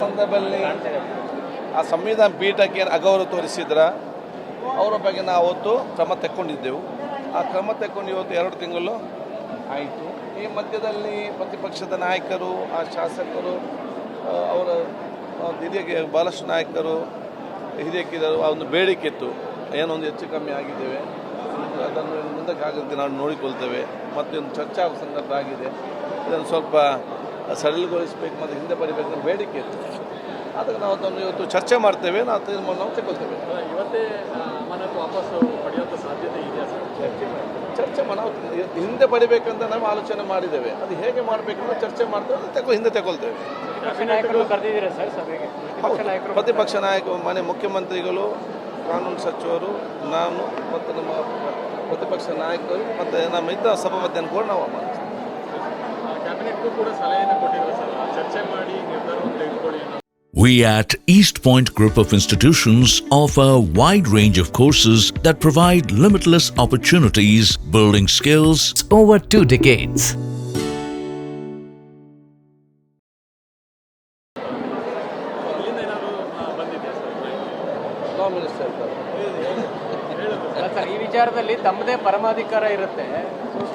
ಸಂದರ್ಭದಲ್ಲಿ ಆ ಸಂವಿಧಾನ ಪೀಠಕ್ಕೆ ಏನು ಅಗೌರವ ತೋರಿಸಿದ್ರ ಅವರ ಬಗ್ಗೆ ನಾವು ಅವತ್ತು ಕ್ರಮ ತಗೊಂಡಿದ್ದೆವು. ಆ ಕ್ರಮ ತಗೊಂಡು ಇವತ್ತು 2 ತಿಂಗಳು ಆಯಿತು. ಈ ಮಧ್ಯದಲ್ಲಿ ಪ್ರತಿಪಕ್ಷದ ನಾಯಕರು, ಆ ಶಾಸಕರು, ಅವರ ಹಿರಿಯ ಭಾಳಷ್ಟು ನಾಯಕರು ಹಿರಿಯಕ್ಕಿದ್ದರು. ಆ ಒಂದು ಬೇಡಿಕೆ ಇತ್ತು, ಏನೊಂದು ಹೆಚ್ಚು ಕಮ್ಮಿ ಆಗಿದ್ದೇವೆ, ಅದನ್ನು ಮುಂದಕ್ಕೆ ಆಗಂತೆ ನಾವು ನೋಡಿಕೊಳ್ತೇವೆ. ಮತ್ತೊಂದು ಚರ್ಚಾ ಸಂದರ್ಭ ಆಗಿದೆ, ಇದನ್ನು ಸ್ವಲ್ಪ ಸಡಿಲಗೊಳಿಸಬೇಕು ಮತ್ತು ಹಿಂದೆ ಬರೀಬೇಕಂತ ಬೇಡಿಕೆ ಇತ್ತು. ಅದಕ್ಕೆ ನಾವು ಅದನ್ನು ಇವತ್ತು ಚರ್ಚೆ ಮಾಡ್ತೇವೆ, ನಾವು ತೀರ್ಮಾನ ನಾವು ತಗೊಳ್ತೇವೆ. ಇವತ್ತೇ ಅಮಾನತು ವಾಪಸ್ಸು ಪಡೆಯುವಂಥ ಸಾಧ್ಯತೆ ಇದೆ ಸರ್? ಚರ್ಚೆ ನಾವು ಹಿಂದೆ ಪಡಿಬೇಕಂತ ನಾವು ಆಲೋಚನೆ ಮಾಡಿದ್ದೇವೆ. ಅದು ಹೇಗೆ ಮಾಡಬೇಕಂತ ಚರ್ಚೆ ಮಾಡ್ತೇವೆ, ಅದು ಹಿಂದೆ ತಗೊಳ್ತೇವೆ. ಪ್ರತಿಪಕ್ಷ ನಾಯಕರು, ಮನೆ ಮುಖ್ಯಮಂತ್ರಿಗಳು, ಕಾನೂನು ಸಚಿವರು, ನಾನು ಮತ್ತು ನಮ್ಮ ಪ್ರತಿಪಕ್ಷ ನಾಯಕರು ಮತ್ತು ನಮ್ಮ ಇತರ ಸಭಾಪತಿಯನ್ನು ಕೂಡ ನಾವು ಮಾಡ್ತೀವಿ. ಕ್ಯಾಬಿನೆಟ್ಗೂ ಕೂಡ ಸಲಹೆಯನ್ನು ಕೊಟ್ಟಿದ್ರು ಸರ್, ಚರ್ಚೆ ಮಾಡಿ ನಿರ್ಧಾರವನ್ನು ತೆಗೆದುಕೊಳ್ಳಿ. We at East Point Group of Institutions offer a wide range of courses that provide limitless opportunities, building skills over 2 decades. ಈ ವಿಚಾರದಲ್ಲಿ ತಮ್ಮದೇ ಪರಮಾಧಿಕಾರ ಇರುತ್ತೆ,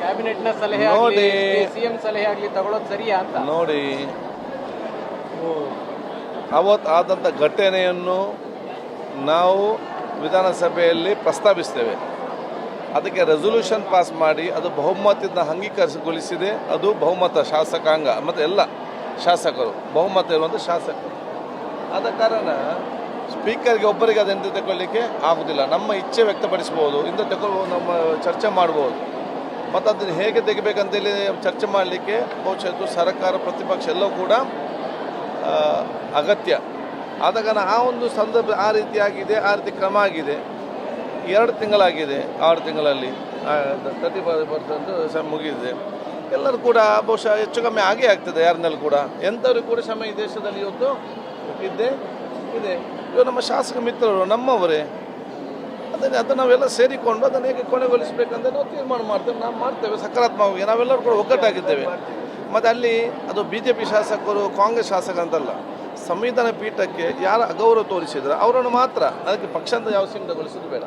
ಕ್ಯಾಬಿನೆಟ್ನ ಸಲಹೆ ಆಗಲಿ ಸಿಎಂ ಸಲಹೆ ಆಗಲಿ ತಗೊಳ್ಳೋದು ಸರಿಯಾ ಅಂತ ನೋಡಿ. ಅವತ್ತು ಆದಂಥ ಘಟನೆಯನ್ನು ನಾವು ವಿಧಾನಸಭೆಯಲ್ಲಿ ಪ್ರಸ್ತಾಪಿಸ್ತೇವೆ. ಅದಕ್ಕೆ ರೆಸೊಲ್ಯೂಷನ್ ಪಾಸ್ ಮಾಡಿ ಅದು ಬಹುಮತದಿಂದ ಅಂಗೀಕರಿಸಿಗೊಳಿಸಿದೆ. ಅದು ಬಹುಮತ ಶಾಸಕಾಂಗ ಮತ್ತು ಎಲ್ಲ ಶಾಸಕರು, ಬಹುಮತ ಇರುವಂಥ ಶಾಸಕರು. ಆದ ಕಾರಣ ಸ್ಪೀಕರ್ಗೆ ಒಬ್ಬರಿಗೆ ಅದನ್ನು ತಗೊಳ್ಳಿಕ್ಕೆ ಆಗೋದಿಲ್ಲ. ನಮ್ಮ ಇಚ್ಛೆ ವ್ಯಕ್ತಪಡಿಸ್ಬೋದು, ಇಂದ ತಗೊಳ್ಬೋದು, ನಮ್ಮ ಚರ್ಚೆ ಮಾಡ್ಬೋದು. ಮತ್ತು ಅದನ್ನು ಹೇಗೆ ತೆಗಿಬೇಕಂತೇಳಿ ಚರ್ಚೆ ಮಾಡಲಿಕ್ಕೆ ಬಹುಶಃ ಸರ್ಕಾರ, ಪ್ರತಿಪಕ್ಷ ಎಲ್ಲವೂ ಕೂಡ ಅಗತ್ಯ. ಆದ ಕಾರಣ ಆ ಒಂದು ಸಂದರ್ಭ ಆ ರೀತಿ ಆಗಿದೆ, ಆ ರೀತಿ ಕ್ರಮ ಆಗಿದೆ. 2 ತಿಂಗಳಾಗಿದೆ, 6 ತಿಂಗಳಲ್ಲಿ 30% ಮುಗಿದಿದೆ. ಎಲ್ಲರೂ ಕೂಡ ಬಹುಶಃ ಹೆಚ್ಚು ಕಮ್ಮಿ ಆಗೇ ಆಗ್ತದೆ. ಯಾರನ್ನೆಲ್ಲ ಕೂಡ ಎಂಥವ್ರಿಗೆ ಕೂಡ ಶ್ರಮ ಈ ದೇಶದಲ್ಲಿ ಇವತ್ತು ಇದೆ. ಇವರು ನಮ್ಮ ಶಾಸಕ ಮಿತ್ರರು, ನಮ್ಮವರೇ. ಅದನ್ನು ನಾವೆಲ್ಲ ಸೇರಿಕೊಂಡು ಅದನ್ನು ಹೇಗೆ ಕೊನೆಗೊಳಿಸಬೇಕಂತ ನಾವು ತೀರ್ಮಾನ ಮಾಡ್ತೇವೆ. ನಾವು ಮಾಡ್ತೇವೆ ಸಕಾರಾತ್ಮಕವಾಗಿ. ನಾವೆಲ್ಲರೂ ಕೂಡ ಒಗ್ಗಟ್ಟಾಗಿದ್ದೇವೆ. ಮತ್ತು ಅಲ್ಲಿ ಅದು BJP ಶಾಸಕರು, ಕಾಂಗ್ರೆಸ್ ಶಾಸಕ ಅಂತಲ್ಲ, ಸಂವಿಧಾನ ಪೀಠಕ್ಕೆ ಯಾರು ಅಗೌರವ ತೋರಿಸಿದ್ರೆ ಅವರನ್ನು ಮಾತ್ರ, ಅದಕ್ಕೆ ಪಕ್ಷದಿಂದ ಯಾವ ಸೀಮಿತಗೊಳಿಸೋದು ಬೇಡ.